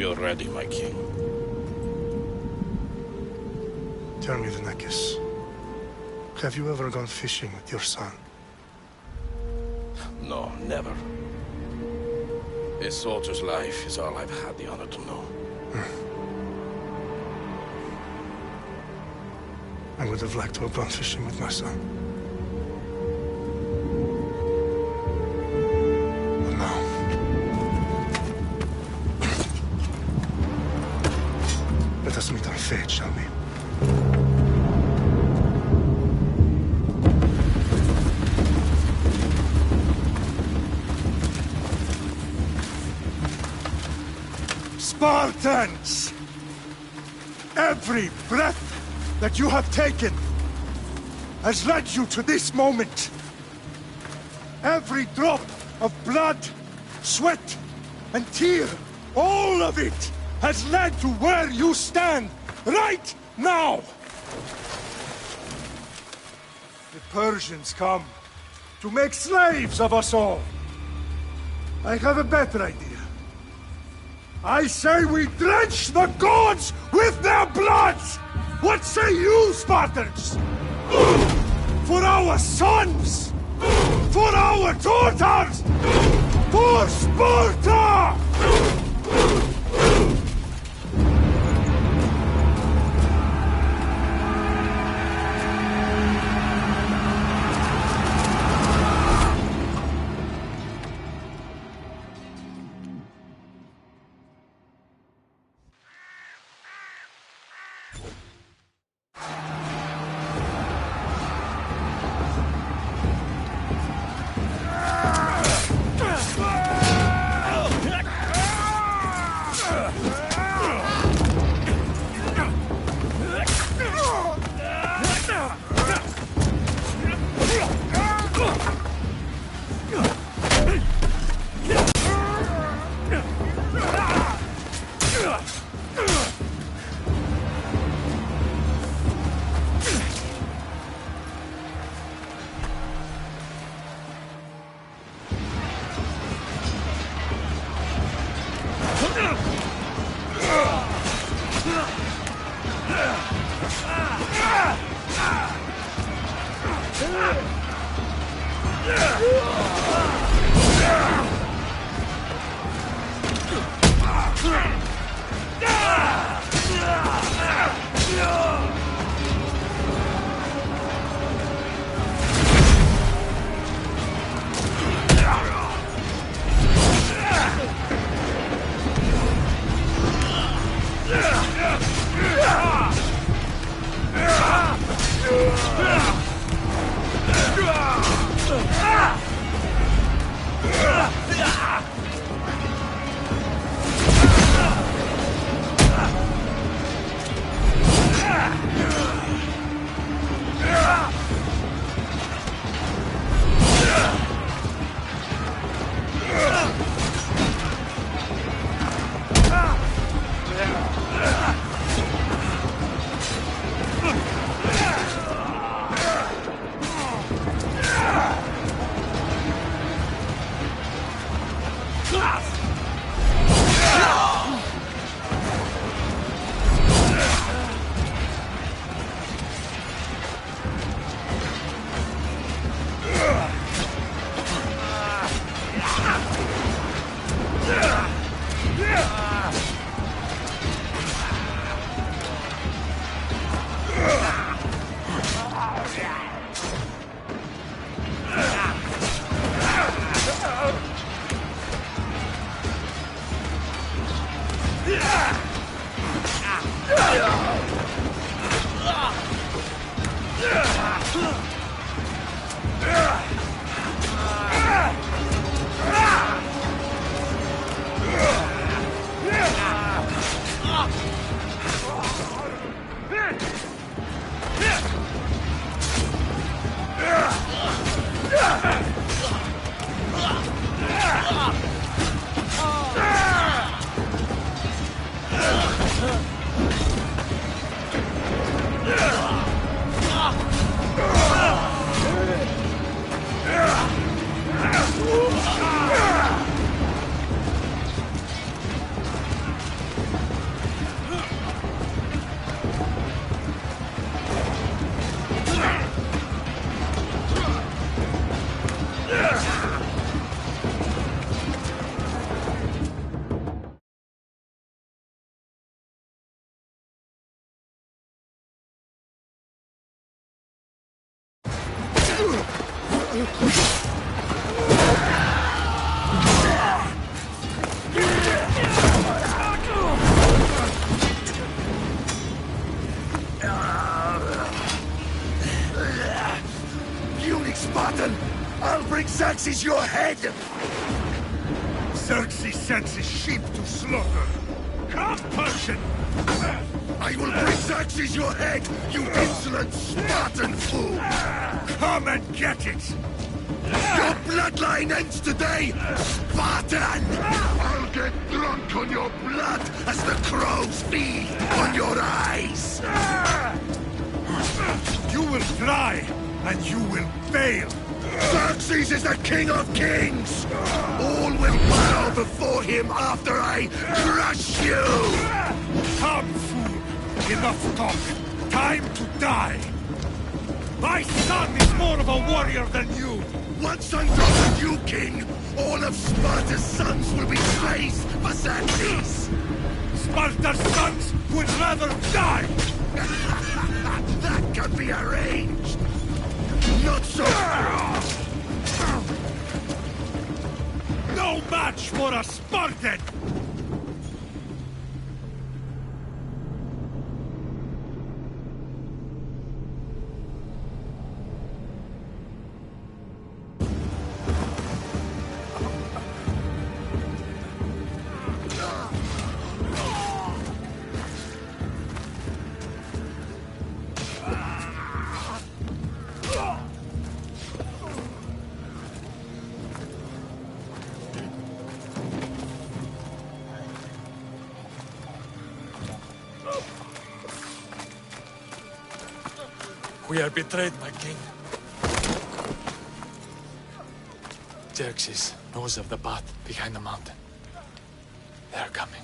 you're ready, my king. Tell me, Vinakis, have you ever gone fishing with your son? No, never. A soldier's life is all I've had the honor to know. I would have liked to have gone fishing with my son. But now... let us meet our fate, shall we? Spartans! Every breath that you have taken has led you to this moment. Every drop of blood, sweat, and tear, all of it has led to where you stand right now. The Persians come to make slaves of us all. I have a better idea. I say we drench the gods with their blood! What say you, Spartans? For our sons! For our daughters! For Sparta! Puny Spartan! I'll bring Xerxes your head! Xerxes sends his sheep to slaughter. Come, Persian! I will bring Xerxes your head, you insolent Spartan fool! Come and get it! Your bloodline ends today, Spartan! I'll get drunk on your blood as the crows feed on your eyes! You will try, and you will fail! Xerxes is the king of kings! All will bow before him after I crush you! Come, fool! Enough talk! Time to die! My son is more of a warrior than you! Once I'm done with you, king, all of Sparta's sons will be slaves for Xerxes! Sparta's sons would rather die! That can be arranged! Not so... No match for a Spartan! We are betrayed, my king. Xerxes knows of the path behind the mountain. They are coming.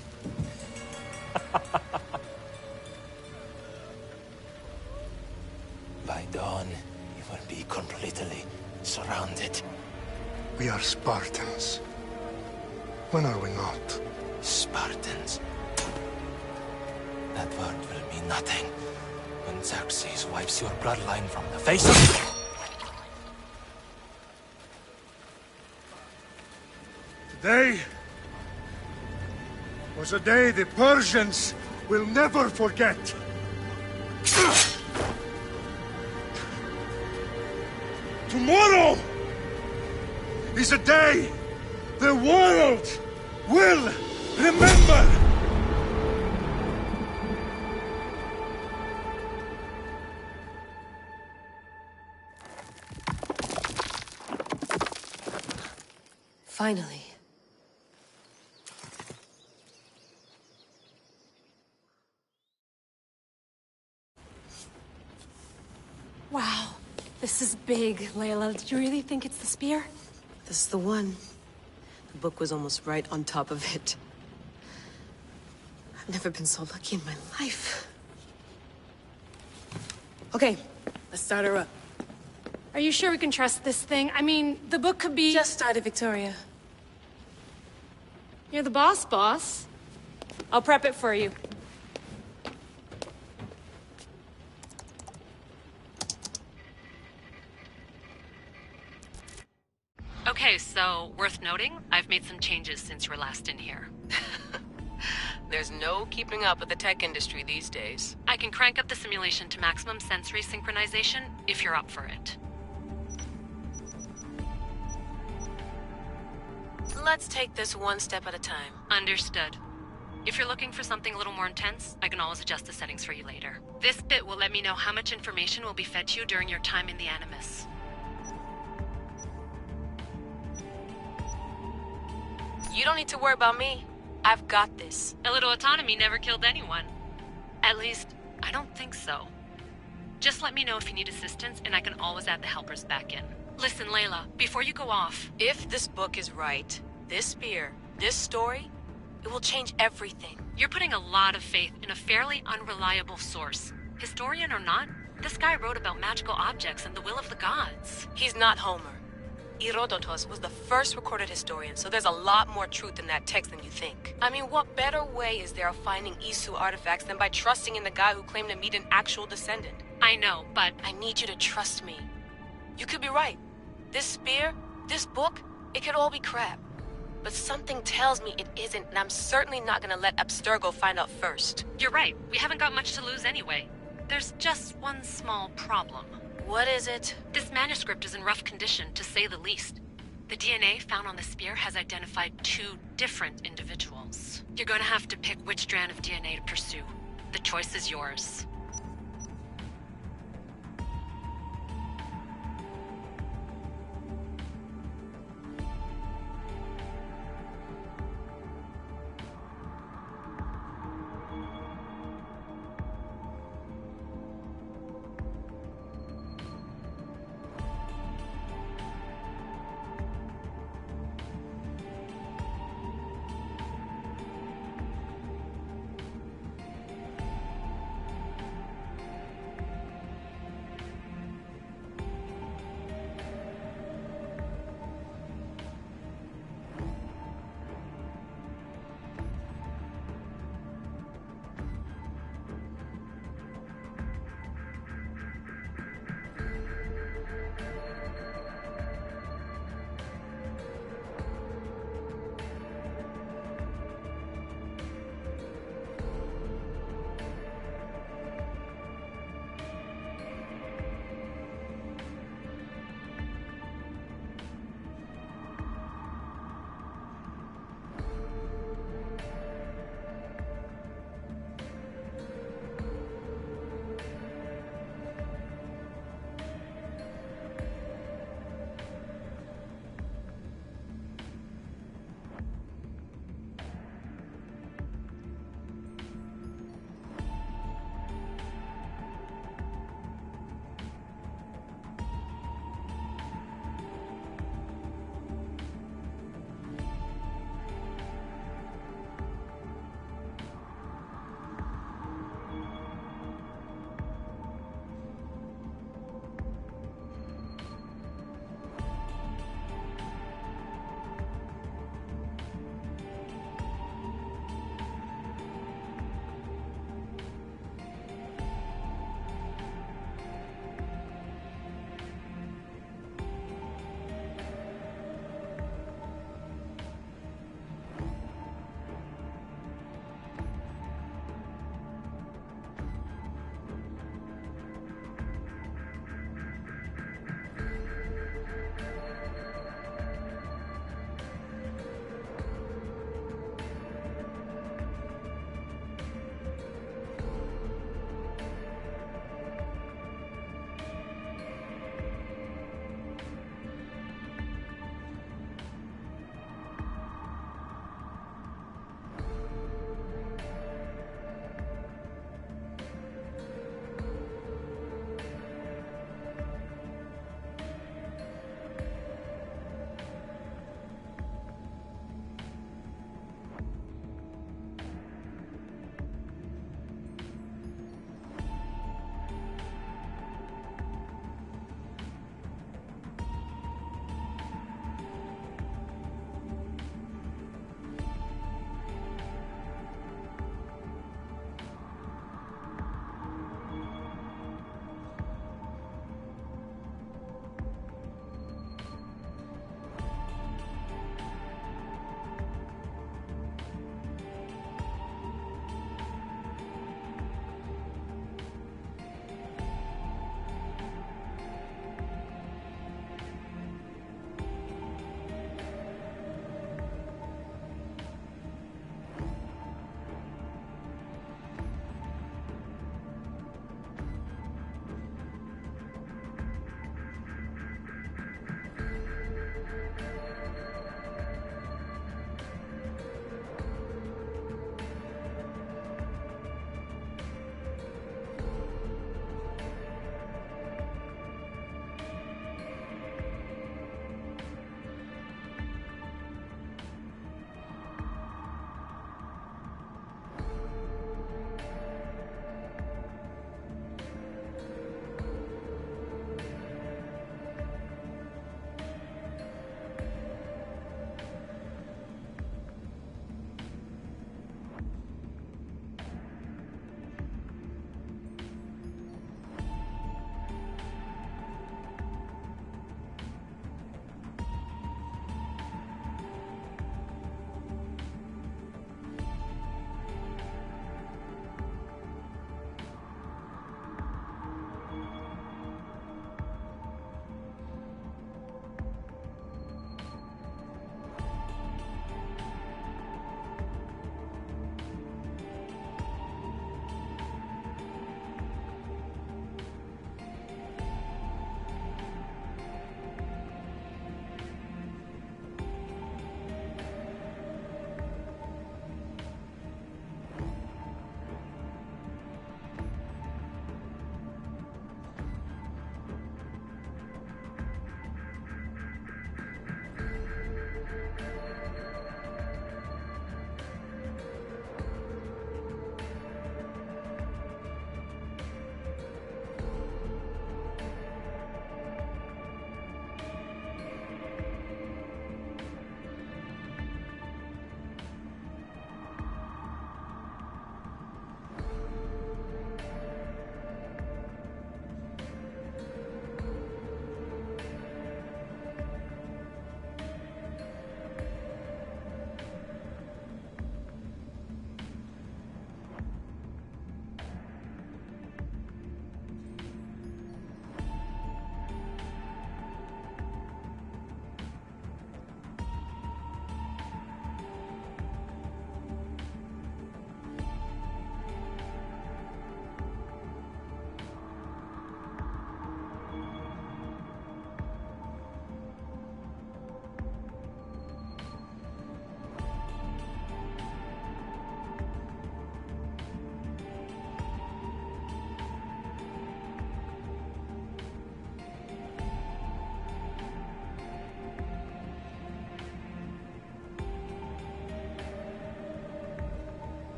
By dawn, you will be completely surrounded. We are Spartans. When are we not? Spartans. That word will mean nothing when Xerxes wipes your bloodline from the face of... Today was a day the Persians will never forget. Tomorrow is a day the world will remember. Finally. Wow, this is big, Layla. Did you really think it's the spear? This is the one. The book was almost right on top of it. I've never been so lucky in my life. Okay, let's start her up. Are you sure we can trust this thing? I mean, the book could be... Just started, Victoria. You're the boss. I'll prep it for you. Okay, so, worth noting, I've made some changes since you were last in here. There's no keeping up with the tech industry these days. I can crank up the simulation to maximum sensory synchronization, if you're up for it. Let's take this one step at a time. Understood. If you're looking for something a little more intense, I can always adjust the settings for you later. This bit will let me know how much information will be fed to you during your time in the Animus. You don't need to worry about me. I've got this. A little autonomy never killed anyone. At least, I don't think so. Just let me know if you need assistance, and I can always add the helpers back in. Listen, Layla, before you go off... If this book is right, this spear, this story, it will change everything. You're putting a lot of faith in a fairly unreliable source. Historian or not, this guy wrote about magical objects and the will of the gods. He's not Homer. Herodotus was the first recorded historian, so there's a lot more truth in that text than you think. I mean, what better way is there of finding Isu artifacts than by trusting in the guy who claimed to meet an actual descendant? I know, but... I need you to trust me. You could be right. This spear, this book, it could all be crap. But something tells me it isn't, and I'm certainly not gonna let Abstergo find out first. You're right. We haven't got much to lose anyway. There's just one small problem. What is it? This manuscript is in rough condition, to say the least. The DNA found on the spear has identified 2 different individuals. You're going to have to pick which strand of DNA to pursue. The choice is yours.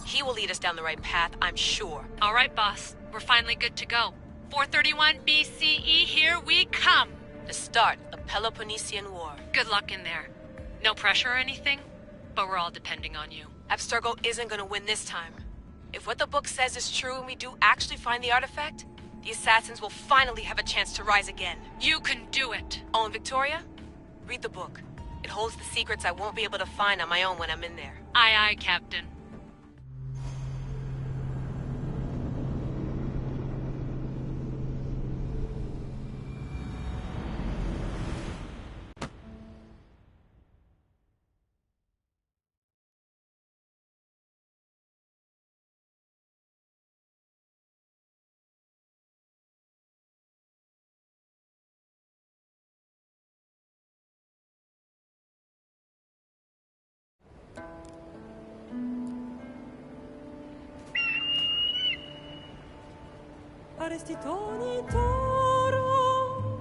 He will lead us down the right path, I'm sure. All right, boss. We're finally good to go. 431 BCE, here we come! The start of Peloponnesian War. Good luck in there. No pressure or anything, but we're all depending on you. Abstergo isn't gonna win this time. If what the book says is true and we do actually find the artifact, the assassins will finally have a chance to rise again. You can do it! Oh, and Victoria? Read the book. It holds the secrets I won't be able to find on my own when I'm in there. Aye, aye, Captain. Arrestitoni toro,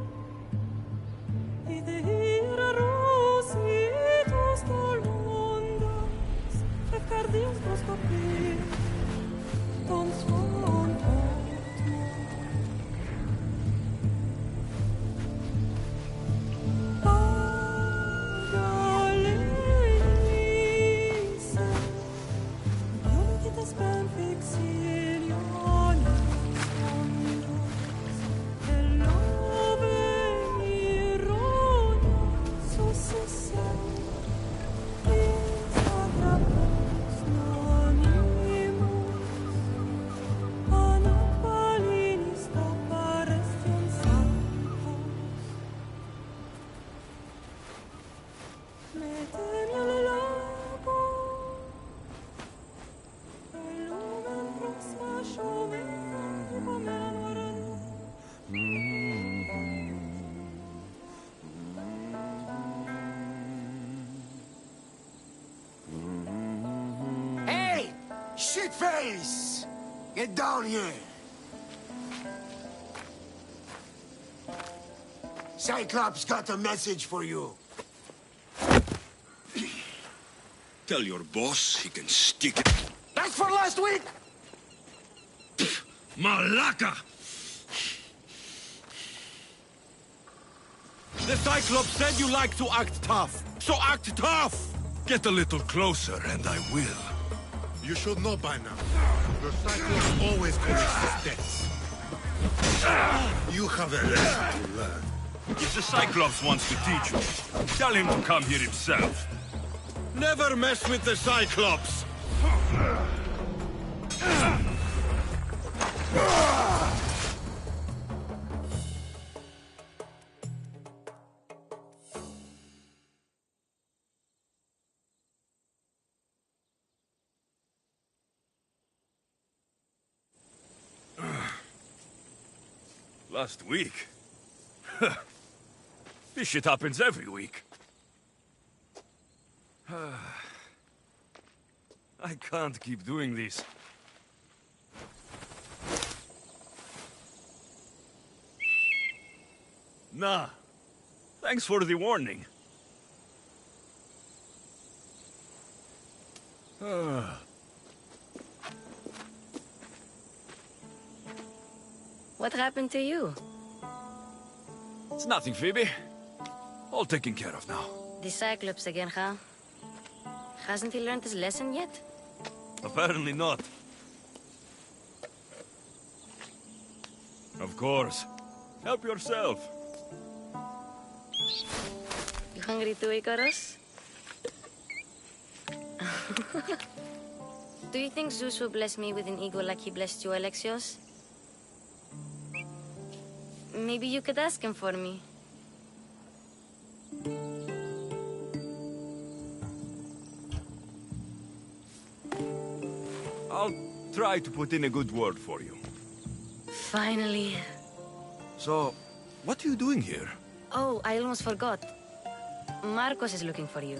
ira rositos tolmondas, fefcardios proscopir, ton son Pagalese, biologitas benfixilion. Hey! Shitface! Get down here! Cyclops got a message for you. Tell your boss he can stick it. That's for last week! Malaka! The Cyclops said you like to act tough, so act tough! Get a little closer and I will. You should know by now. The Cyclops always corrects his debts. You have a lesson to learn. If the Cyclops wants to teach me, tell him to come here himself. Never mess with the Cyclops! Last week? This shit happens every week. I can't keep doing this. Nah. Thanks for the warning. What happened to you? It's nothing, Phoebe. All taken care of now. The Cyclops again, huh? Hasn't he learned his lesson yet? Apparently not. Of course. Help yourself. You hungry too, Icarus? Do you think Zeus will bless me with an ego like he blessed you, Alexios? Maybe you could ask him for me. I'll try to put in a good word for you. Finally. So, what are you doing here? Oh, I almost forgot. Marcos is looking for you.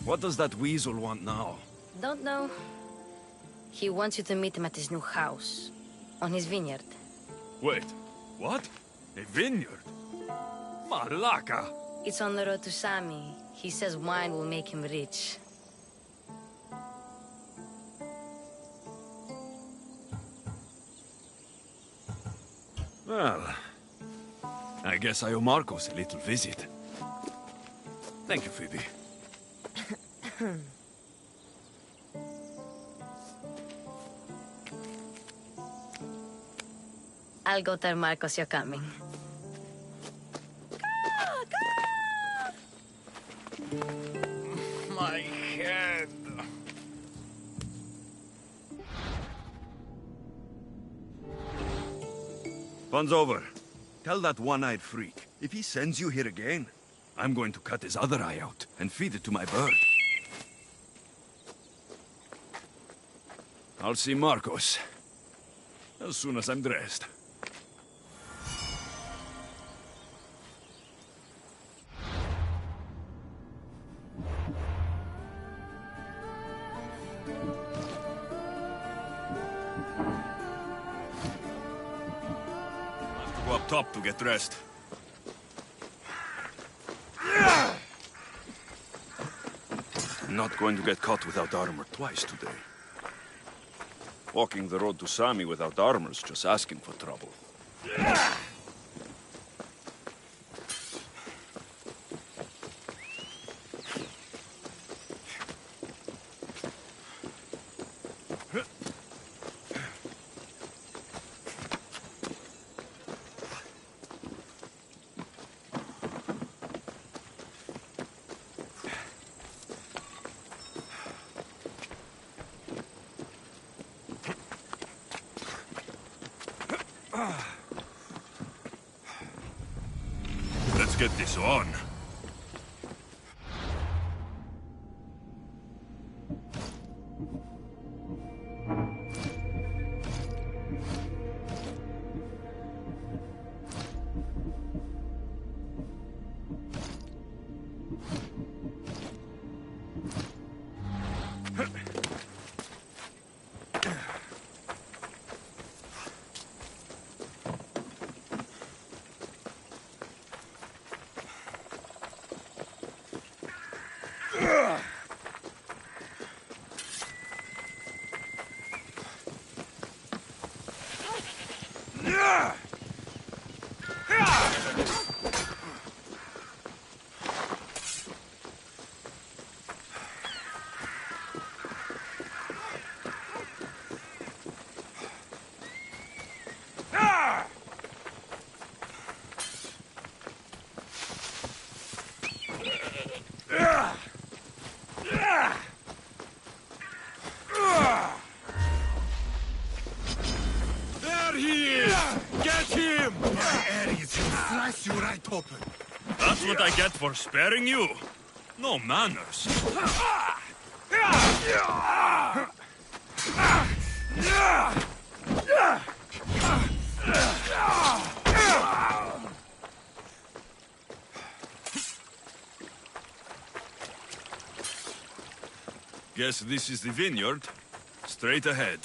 What does that weasel want now? Don't know. He wants you to meet him at his new house. On his vineyard. Wait, what? A vineyard? Malaka! It's on the road to Sami. He says wine will make him rich. Well, I guess I owe Marcos a little visit. Thank you, Phoebe. I'll go tell Marcos you're coming. My head. Fun's over. Tell that one-eyed freak, if he sends you here again, I'm going to cut his other eye out and feed it to my bird. I'll see Marcos as soon as I'm dressed. Go up top to get dressed. I'm not going to get caught without armor twice today. Walking the road to Sami without armor's just asking for trouble. Let's get this on. There he is! Get him! My Ares will slice you right open. That's what I get for sparing you. No manners. Guess this is the vineyard. Straight ahead.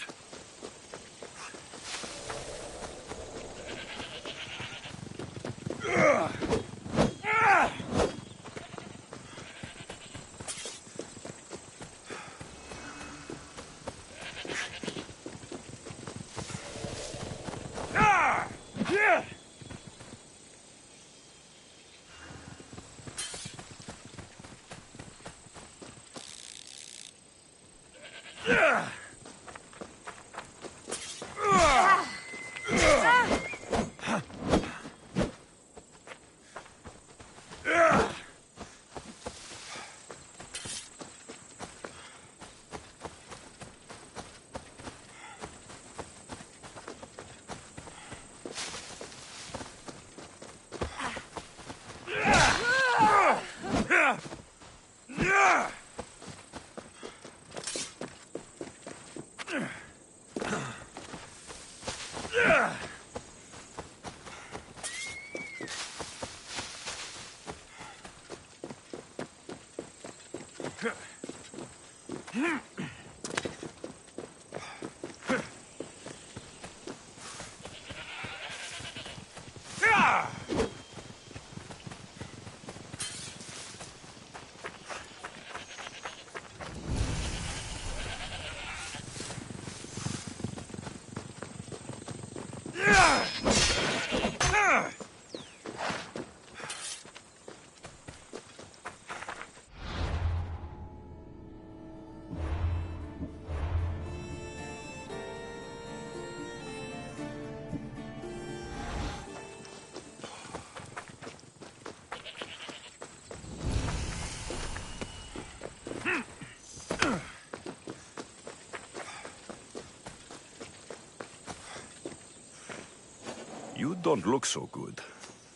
don't look so good.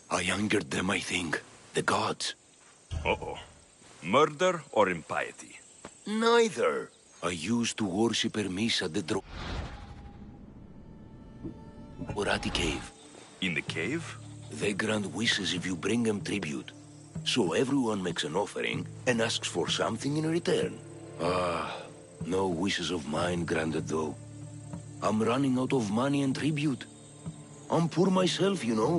I angered them, I think. The gods. Uh-oh. Murder or impiety? Neither. I used to worship Hermes at the Dorati cave. In the cave? They grant wishes if you bring them tribute. So everyone makes an offering and asks for something in return. No wishes of mine granted though. I'm running out of money and tribute. I'm poor myself, you know.